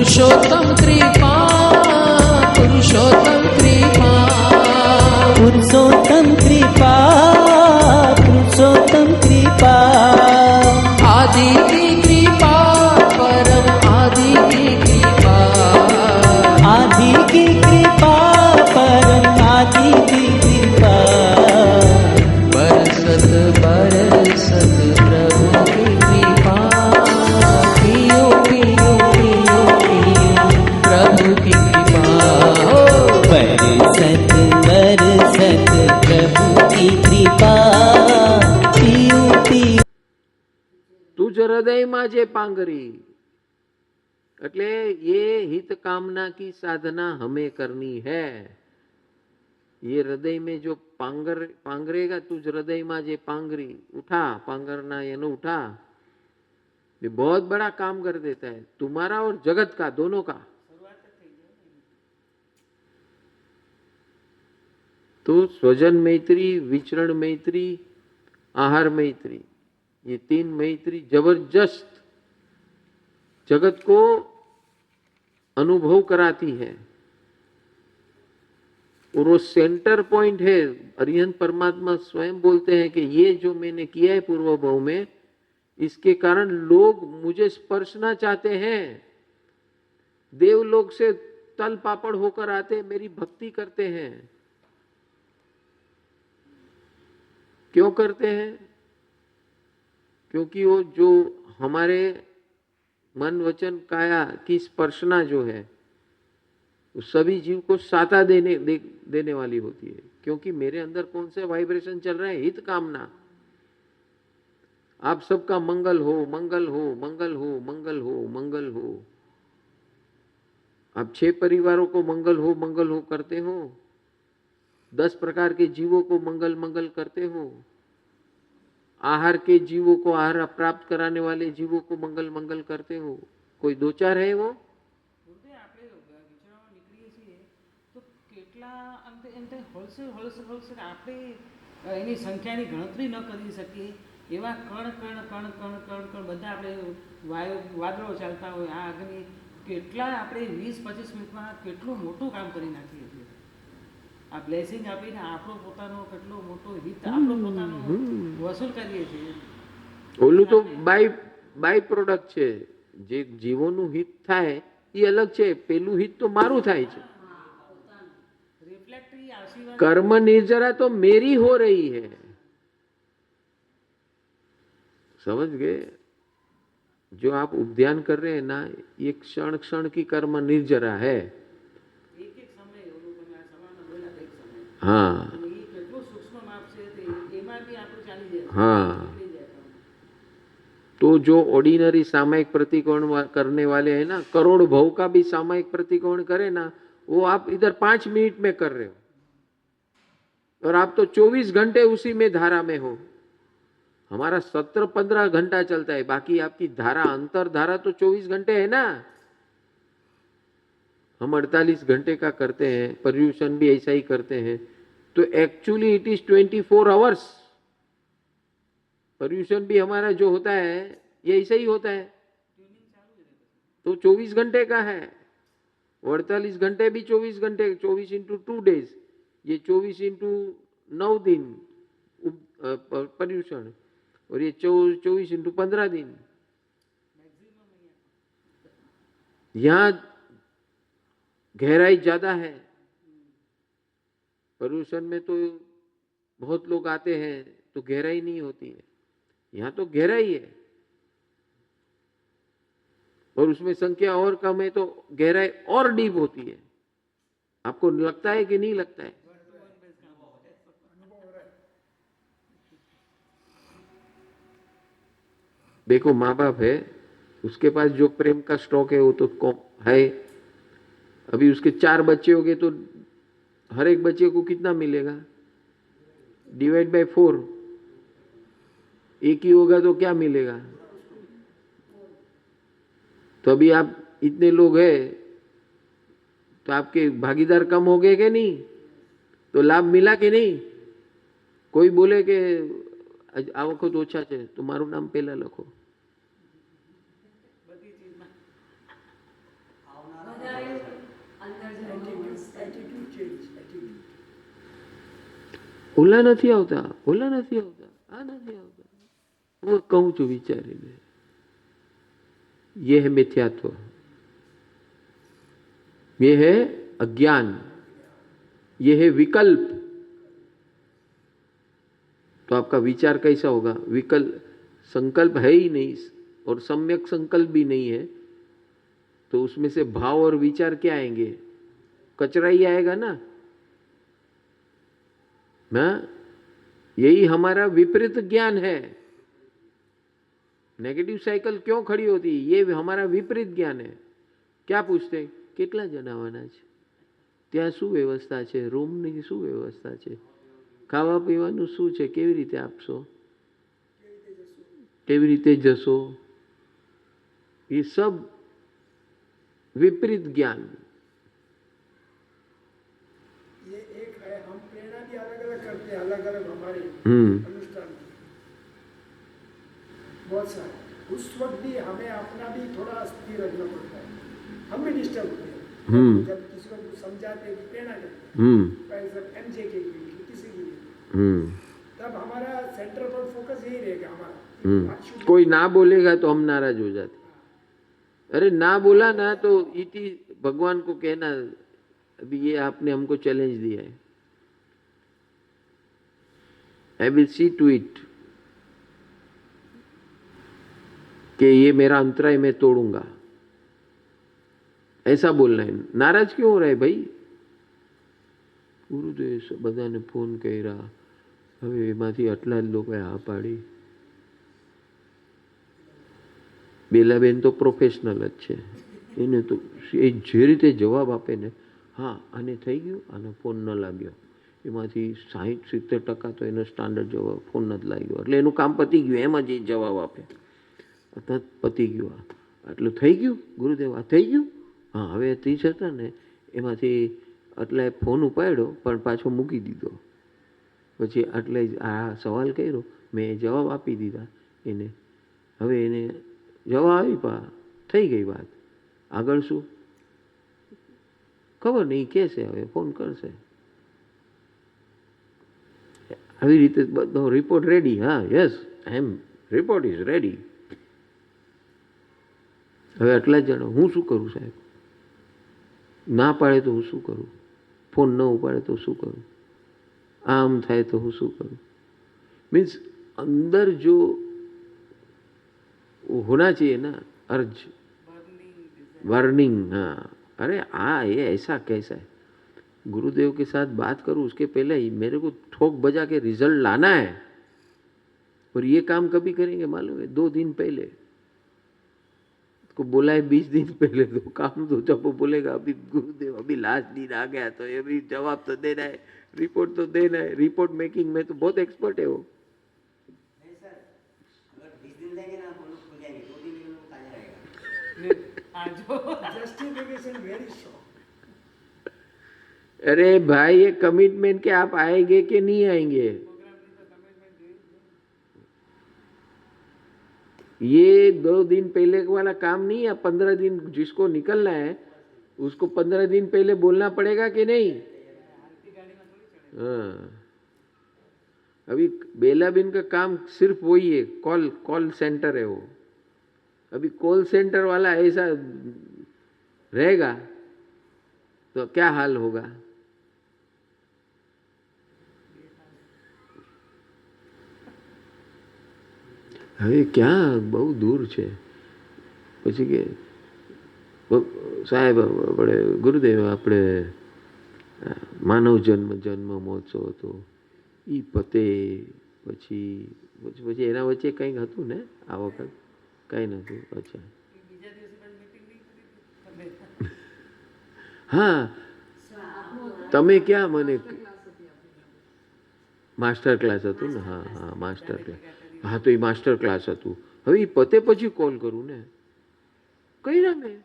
पुरुषोत्तम कृपा, पुरुषोत्तम कृपा, पुरुषोत्तम कृपा, पुरुषोत्तम कृपा, आदि की कृपा, परम आदि की कृपा, आदि की कृपा, परम आदि की कृपा, बरसत बरसत प्रभु की कृपा, पियो पियो पियो पियो प्रभु की कृपा, बरसत बरसत प्रभु की कृपा, पीयू पीयू। तुझ हृदय माजे पांगरी, એટલે ये हित कामना की साधना हमें करनी है। ये हृदय में जो पांगरेगा, तुझ हृदय माजे पांगरी, उठा पांगरना यानी उठा, ये बहुत बड़ा काम कर देता है तुम्हारा और जगत का, दोनों का। तो स्वजन मैत्री, विचरण मैत्री, आहार मैत्री, ये 3 मैत्री जबरदस्त जगत को अनुभव कराती है और वो सेंटर पॉइंट है। अरिहंत परमात्मा स्वयं बोलते हैं कि ये जो मैंने किया है पूर्व भाव में, इसके कारण लोग मुझे स्पर्शना चाहते हैं, देवलोक से तल पापड़ होकर आते मेरी भक्ति करते हैं। क्यों करते हैं? क्योंकि वो जो हमारे मन वचन काया की स्पर्शना जो है, वो सभी जीव को साता देने वाली होती है। क्योंकि मेरे अंदर कौन से वाइब्रेशन चल रहे हैं? हित कामना। आप सबका मंगल हो, मंगल हो, मंगल हो, मंगल हो, मंगल हो। आप 6 परिवारों को मंगल हो करते हो, 10 प्रकार के जीवों को मंगल मंगल करते हो, आहार के जीवों को आहार प्राप्त कराने वाले जीवों को मंगल मंगल करते हो। कोई 2-4 है वो? એની સંખ્યાની ગણતરી ન કરી શકીએ એવા કણ કણ કણ કણ કણ કણ બધા આપણે વાદળો ચાલતા હોય, આ અગ્નિ કેટલા આપણે 20-25 મિનિટમાં કેટલું મોટું કામ કરી નાખીએ છીએ। આ બ્લેસિંગ આપીને આપણો પોતાનો કેટલો મોટો હિત આપણો પોતાનો વસૂલ કરીએ છીએ। ઓલું તો બાય પ્રોડક્ટ છે, જે જીવોનું હિત થાય એ અલગ છે, પેલું હિત તો મારું થાય છે। कर्म निर्जरा तो मेरी हो रही है, समझ गए? जो आप उपध्यान कर रहे हैं ना, ये क्षण क्षण की कर्म निर्जरा है। हाँ हाँ, तो जो ऑर्डिनरी सामयिक प्रतिकोण करने वाले हैं ना, करोड़ भव का भी सामयिक प्रतिकोण करे ना, वो आप इधर 5 मिनट में कर रहे हो, और आप तो 24 घंटे उसी में धारा में हो। हमारा 17-15 घंटा चलता है, बाकी आपकी धारा, अंतर धारा तो 24 घंटे है ना। हम 48 घंटे का करते हैं, पर्यूषण भी ऐसा ही करते हैं, तो actually it is 24 hours. Paryushan भी हमारा जो होता है ये ऐसा ही होता है, तो 24 घंटे का है। 48 घंटे भी 24 घंटे, 24 इंटू 2 डेज, ये 24 इंटू 9 दिन पर्यूषण, और ये 24 इंटू 15 दिन। यहां गहराई ज्यादा है। पर्यूषण में तो बहुत लोग आते हैं तो गहराई नहीं होती है, यहां तो गहराई है, और उसमें संख्या और कम है तो गहराई और डीप होती है। आपको लगता है कि नहीं लगता है? देखो, माँ बाप है, उसके पास जो प्रेम का स्टॉक है वो तो है। अभी उसके 4 बच्चे हो गए तो हर एक बच्चे को कितना मिलेगा? Divide by 4। एक ही होगा तो क्या मिलेगा? तो अभी आप इतने लोग हैं तो आपके भागीदार कम हो गए कि नहीं? तो लाभ मिला कि नहीं? कोई बोले कि आ वखत ओछा है तो मारू नाम पहला लखो। ઓલા નથી આવતા, ઓલા નથી આવતા, આ નથી આવતા. હું કહું છું વિચારીને, ये है मिथ्यात्व, ये है अज्ञान, ये है विकल्प. तो आपका विचार कैसा होगा? विकल्प, संकल्प है ही नहीं और सम्यक संकल्प भी नहीं है, तो उसमें से भाव और विचार क्या आएंगे? कचरा ही आएगा ना. यही हमारा विपरीत ज्ञान है. नेगेटिव साइकिल क्यों खड़ी होती? ये हमारा विपरीत ज्ञान है. क्या पूछते? કેટલા જણાવાના છે? ત્યાં શું વ્યવસ્થા છે? રૂમની શું વ્યવસ્થા છે? ખાવા પીવાનું શું છે? કેવી રીતે આપશો? કેવી રીતે જશો? ये सब विपरीत ज्ञान. ये एक है, हम प्रेरणा भी अलग अलग करते हैं, अलग अलग हमारे अनुष्ठान की बहुत सारे. उस वक्त भी हमें अपना भी थोड़ा स्थिर रखना पड़ता है. हम भी डिस्टर्ब होते हैं जब किसी को समझाते हैं कि प्रेरणा करते एमजे के लिए किसी के लिए, तब हमारा सेंटर पर फोकस यही रहेगा हमारा. कोई ना बोलेगा तो हम नाराज हो जाते. अरे ना बोला ना तो इति भगवान को कहना, अभी ये आपने हमको चैलेंज दिया है, I will see to it कि ये मेरा अंतराय मैं तोड़ूंगा. ऐसा बोलना है. नाराज क्यों हो रहा है भाई? ગુરુદેવ બધાને ફોન કર્યા, હવે એમાંથી આટલા જ લોકોએ હા પાડી. બેલાબેન તો પ્રોફેશનલ જ છે, એને તો એ જે રીતે જવાબ આપે ને, હા આને થઈ ગયું, આને ફોન ન લાગ્યો, એમાંથી 60-70% તો એનો સ્ટાન્ડર્ડ જવાબ ફોન જ લાગ્યો, એટલે એનું કામ પતી ગયું. એમ જ એ જવાબ આપે, પતી ગયું, આટલું થઈ ગયું ગુરુદેવ, આ થઈ ગયું, હા હવે 30 હતા ને એમાંથી આટલા ફોન ઉપાડ્યો પણ પાછો મૂકી દીધો, પછી આટલે આ સવાલ કર્યો, મેં જવાબ આપી દીધા એને, હવે એને જવાબ આવી પા થઈ ગઈ વાત, આગળ શું ખબર નહીં, કહેશે હવે ફોન કરશે. આવી રીતે બધો રિપોર્ટ રેડી. હા યસ રિપોર્ટ ઇઝ રેડી. હવે આટલા જ જાણો, હું શું કરું સાહેબ? ના પાડે તો હું શું કરું? ફોન ન ઉપાડે તો શું કરું? આમ થાય તો હું શું કરું? मीन्स अंदर जो होना चाहिए ना अर्ज, वर्निंग. हाँ अरे हाँ ये ऐसा कैसा है? गुरुदेव के साथ बात करूं उसके पहले ही मेरे को ठोक बजा के रिजल्ट लाना है. और ये काम कभी करेंगे मालूम है? 2 दिन पहले को बोला है, 20 दिन पहले तो काम तो जब वो बोलेगा अभी गुरुदेव अभी लास्ट दिन आ गया तो अभी जवाब तो देना है, रिपोर्ट तो देना है. रिपोर्ट मेकिंग में तो बहुत एक्सपर्ट है वो. नहीं सर, अगर 20 दिन देंगे ना तो लोग खुल जाएंगे, 2 दिन में लोग ताजा रहेगा. Justification very short. अरे भाई ये कमिटमेंट के आप आएंगे कि नहीं आएंगे? ये 2 दिन पहले वाला काम नहीं है. 15 दिन जिसको निकलना है उसको 15 दिन पहले बोलना पड़ेगा कि नहीं? हाँ अभी बेलाबिन का काम सिर्फ वही है, कॉल सेंटर है वो. अभी कॉल सेंटर वाला ऐसा रहेगा तो क्या हाल होगा? હવે ક્યાં બહુ દૂર છે. પછી કે સાહેબ આપણે ગુરુદેવ આપણે માનવ જન્મ મહોત્સવ હતો એ પતે પછી પછી એના વચ્ચે કંઈક હતું ને આ વખત? કંઈ નહોતું. અચ્છા હા તમે ક્યાં મને માસ્ટર ક્લાસ હતું ને? હા હા માસ્ટર ક્લાસ. હા તો એ માસ્ટર ક્લાસ હતું. હવે એ પતે પછી કોલ કરું ને? કર્યા મેં,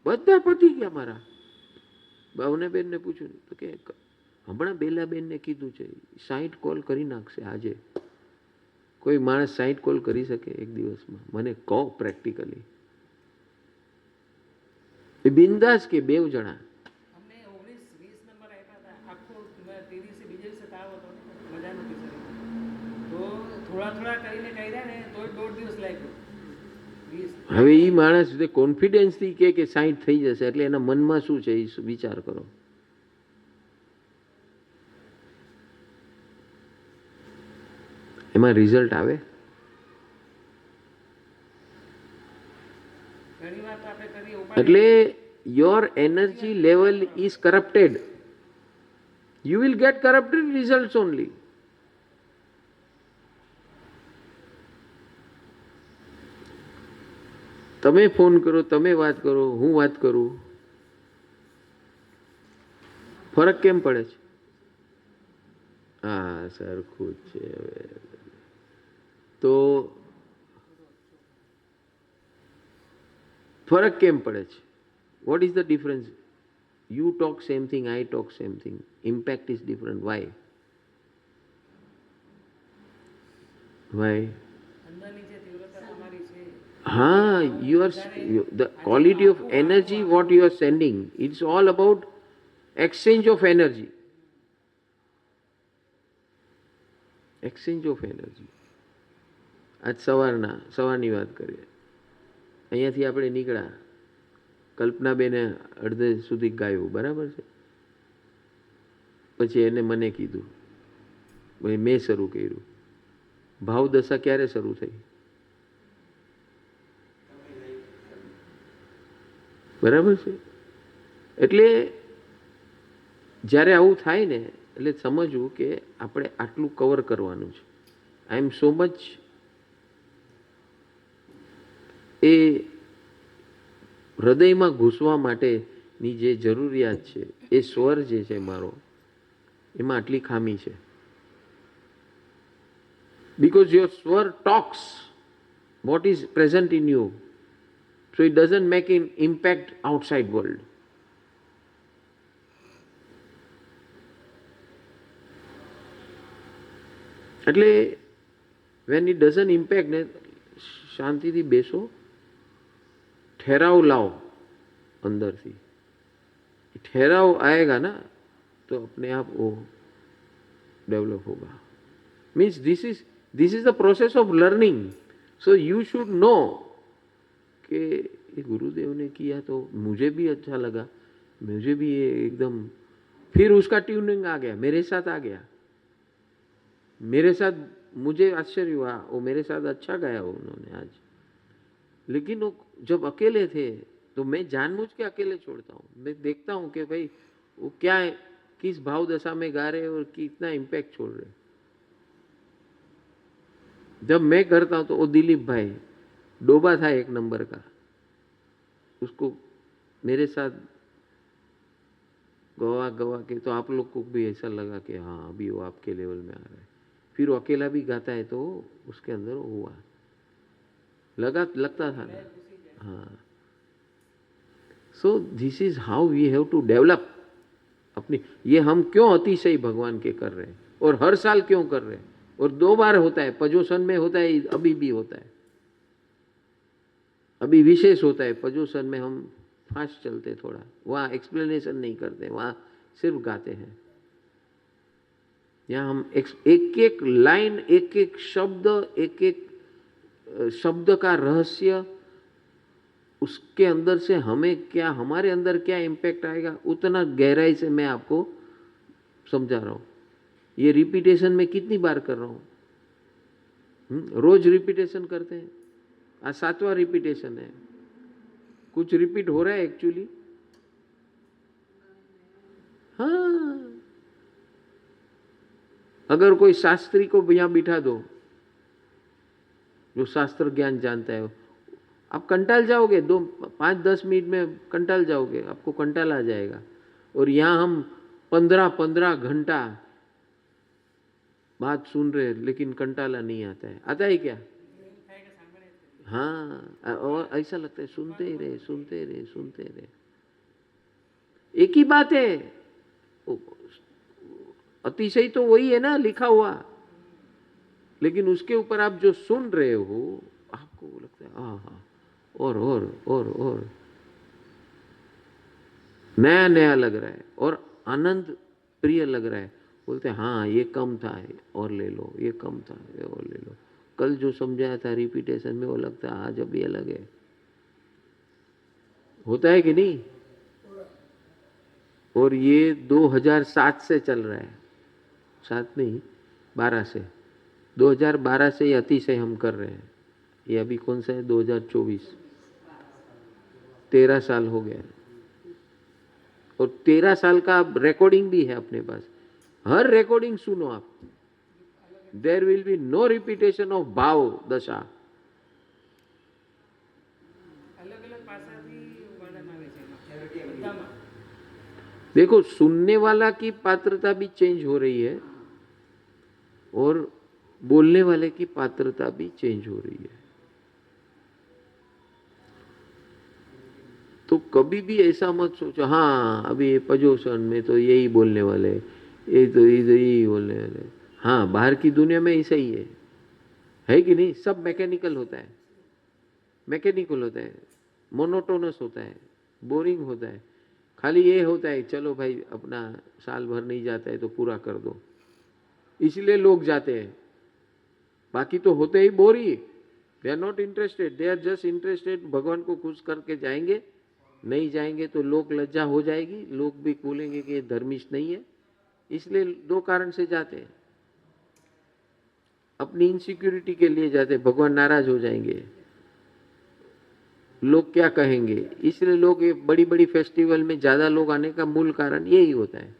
બધા પતી ગયા મારા. ભાવનાબેનને પૂછ્યું તો કે હમણાં બેલાબેનને કીધું છે 60 કોલ કરી નાખશે આજે. કોઈ માણસ 60 કોલ કરી શકે એક દિવસમાં? મને કહો પ્રેક્ટિકલી. એ બિંદાસ કે 2 જણા. અમને 19-20 નંબર આપ્યા હતા. આખો તે દિવસે બીજે દિવસે તાવ હતો ને હવે એ માણસ કોન્ફિડન્સથી કે 60 થઈ જશે એટલે એના મનમાં શું છે એ વિચાર કરો. એમાં રિઝલ્ટ આવે? ઘણી વાર તો આપણે કરીએ એટલે your energy level is corrupted. You will get corrupted results only. તમે ફોન કરો, તમે વાત કરો, હું વાત કરું, ફરક કેમ પડે છે? હા, સરખું જ છે. હવે તો ફરક કેમ પડે છે? What is the difference? You talk same thing, I talk same thing. Impact is different. Why? Why? અંદરની જે તીવ્રતા તમારી છે The quality of energy what you are sending, it's all about exchange of energy. Exchange of energy. આજ સવારની વાત કરીએ. અહીંયાથી આપણે નીકળ્યા, કલ્પનાબેને અડધે સુધી ગાયું, બરાબર છે. પછી એને મને કીધું, ભાઈ મેં શરૂ કર્યું. ભાવ દશા ક્યારે શરૂ થઈ? બરાબર છે. એટલે જ્યારે આવું થાય ને એટલે સમજવું કે આપણે આટલું કવર કરવાનું છે. આઈ એમ સો મચ એ હૃદયમાં ઘૂસવા માટેની જે જરૂરિયાત છે, એ સ્વર જે છે મારો, એમાં આટલી ખામી છે. Because your swar talks what is present in you, so it doesn't make an impact outside world. એટલે when it doesn't impact ને શાંતિથી બેસો, ठहराव लाओ अंदर से. ठहराव आएगा ना तो अपने आप वो डेवलप होगा. Means this is the process of learning. So you should know कि ये गुरुदेव ने किया तो मुझे भी अच्छा लगा, मुझे भी ये एकदम, फिर उसका ट्यूनिंग आ गया, मेरे साथ आ गया, मेरे साथ मुझे आश्चर्य हुआ, वो मेरे साथ अच्छा गाया उन्होंने आज. लेकिन वो जब अकेले थे तो मैं जानबूझ के अकेले छोड़ता हूँ. मैं देखता हूँ कि भाई वो क्या है, किस भाव दशा में गा रहे और कितना इम्पैक्ट छोड़ रहे. जब मैं करता हूँ तो वो दिलीप भाई डोबा था एक नंबर का, उसको मेरे साथ गवा के तो आप लोग को भी ऐसा लगा कि हाँ अभी वो आपके लेवल में आ रहा है. फिर वो अकेला भी गाता है तो उसके अंदर हुआ लगता था ना. हाँ. So this is how we have to develop अपनी. ये हम क्यों अतिशय भगवान के कर रहे हैं और हर साल क्यों कर रहे हैं, और 2 बार होता है, पजोसन में होता है, अभी भी होता है. अभी विशेष होता है, पजोसन में हम फास्ट चलते थोड़ा, वहाँ एक्सप्लेनेशन नहीं करते, वहाँ सिर्फ गाते हैं. यहाँ हम एक एक लाइन, एक एक शब्द का रहस्य, उसके अंदर से हमें क्या, हमारे अंदर क्या इम्पैक्ट आएगा, उतना गहराई से मैं आपको समझा रहा हूँ. ये रिपीटेशन में कितनी बार कर रहा हूँ, रोज रिपीटेशन करते हैं. आज 7वां रिपीटेशन है. कुछ रिपीट हो रहा है एक्चुअली. हाँ, अगर कोई शास्त्री को यहाँ बिठा दो जो शास्त्र ज्ञान जानता है, आप कंटाल जाओगे, 5-10 मिनट में कंटाल जाओगे, आपको कंटाल आ जाएगा. और यहाँ हम 15 घंटा बात सुन रहे हैं लेकिन कंटाला नहीं आता है. आता है क्या? हाँ, और ऐसा लगता है सुनते ही रहे. एक ही बात है. अतिशय तो वही है ना लिखा हुआ, लेकिन उसके ऊपर आप जो सुन रहे हो आपको लगता है हाँ और नया लग रहा है और आनंद प्रिय लग रहा है. बोलते हैं हाँ ये कम था और ले लो, ये कम था और ले लो. कल जो समझाया था रिपीटेशन में वो लगता है आज अभी अलग है. होता है कि नहीं? और ये 2007 से चल रहा है, 7 नहीं 12 से, 2012 से ये अतिशय हम कर रहे हैं। ये अभी कौन सा है? 2024, 13 साल हो गया। और 13 साल का रिकॉर्डिंग भी है अपने पास। हर रिकॉर्डिंग सुनो आप, there will be no repetition of भाव दशा। देखो, सुनने वाला की पात्रता भी चेंज हो रही है और बोलने वाले की पात्रता भी चेंज हो रही है। तो कभी भी ऐसा मत सोचो हाँ अभी ये पजोसन में तो यही बोलने वाले, ये तो यही बोलने वाले। हाँ, बाहर की दुनिया में ऐसा ही है कि नहीं? सब मैकेनिकल होता है, मैकेनिकल होता है, मोनोटोनस होता है, बोरिंग होता है। खाली ये होता है चलो भाई अपना साल भर नहीं जाता है तो पूरा कर दो, इसलिए लोग जाते हैं। बाकी तो होते ही बोरी, they are not interested, they are just interested भगवान को खुश करके जाएंगे। नहीं जाएंगे तो लोग लज्जा हो जाएगी, लोग भी बोलेंगे कि ये धर्मिष्ठ नहीं है, इसलिए 2 कारण से जाते हैं। अपनी इनसिक्योरिटी के लिए जाते, भगवान नाराज हो जाएंगे, लोग क्या कहेंगे, इसलिए लोग ये बड़ी बड़ी फेस्टिवल में ज्यादा लोग आने का मूल कारण यही होता है।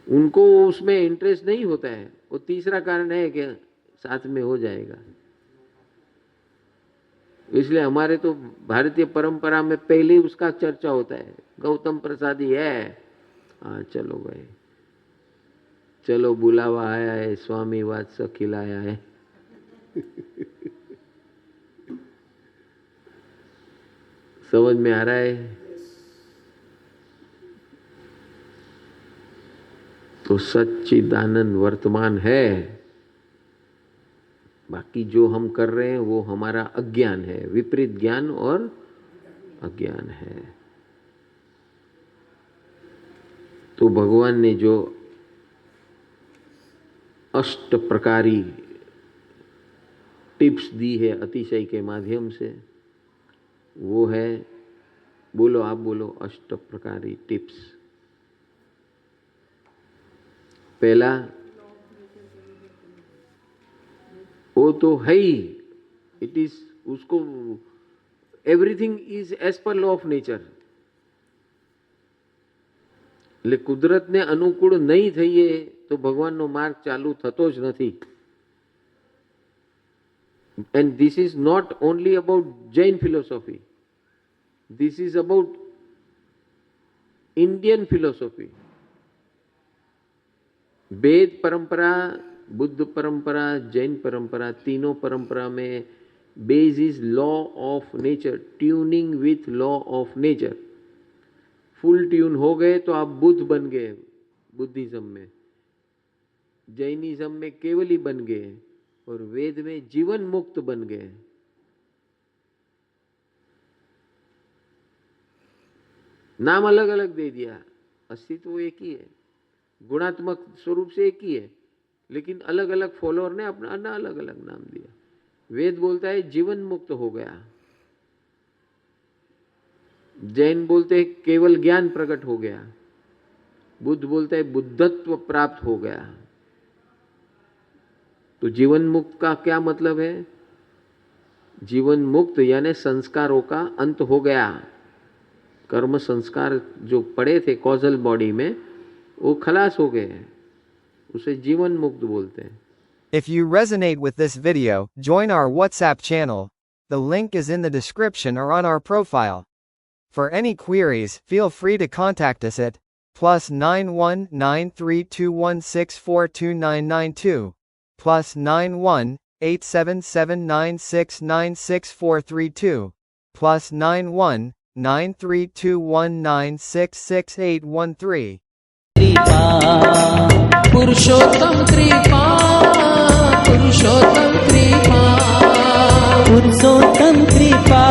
उनको उसमें इंटरेस्ट नहीं होता है। और तीसरा कारण है कि साथ में हो जाएगा। इसलिए हमारे तो भारतीय परंपरा में पहले उसका चर्चा होता है, गौतम प्रसादी है, हाँ चलो भाई, चलो बुलावा आया है, स्वामी वात्स खिलाया है। समझ में आ रहा है? तो सच्चिदानंद वर्तमान है, बाकी जो हम कर रहे हैं वो हमारा अज्ञान है, विपरीत ज्ञान और अज्ञान है। तो भगवान ने जो अष्ट प्रकारी टिप्स दी है अतिशय के माध्यम से, वो है, बोलो आप बोलो, अष्ट प्रकारी टिप्स। पहला, वो तो है ही, इट इज, उसको everything is as per law of nature. એટલે કુદરતને અનુકૂળ નહીં થઈએ તો ભગવાનનો માર્ગ ચાલુ થતો જ નથી. And this is not only about Jain philosophy. This is about Indian philosophy. वेद परंपरा, बुद्ध परंपरा, जैन परंपरा, तीनों परंपरा में base is law of nature, tuning with law of nature. Full tune हो गए तो आप बुद्ध बन गए बुद्धिज्म में, जैनिज्म में केवली बन गए और वेद में जीवन मुक्त बन गए. नाम अलग अलग दे दिया, अस्तित्व एक ही है, गुणात्मक स्वरूप से एक ही है, लेकिन अलग अलग फॉलोअर ने अपना अलग अलग नाम दिया. वेद बोलता है जीवन मुक्त हो गया, जैन बोलते हैं केवल ज्ञान प्रकट हो गया, बुद्ध बोलता है बुद्धत्व प्राप्त हो गया. तो जीवन मुक्त का क्या मतलब है? जीवन मुक्त यानी संस्कारों का अंत हो गया. कर्म संस्कार जो पड़े थे कॉजल बॉडी में वो खलास हो गए, उसे जीवन मुक्त बोलते हैं. If you resonate with this video, join our WhatsApp channel. The link is in the description or on our profile. For any queries, feel free to contact us at +91 9321642992, +91 8779696432, +91 9321966813. कृपा पुरुषोत्तम कृपा, पुरुषोत्तम कृपा, पुरुषोत्तम कृपा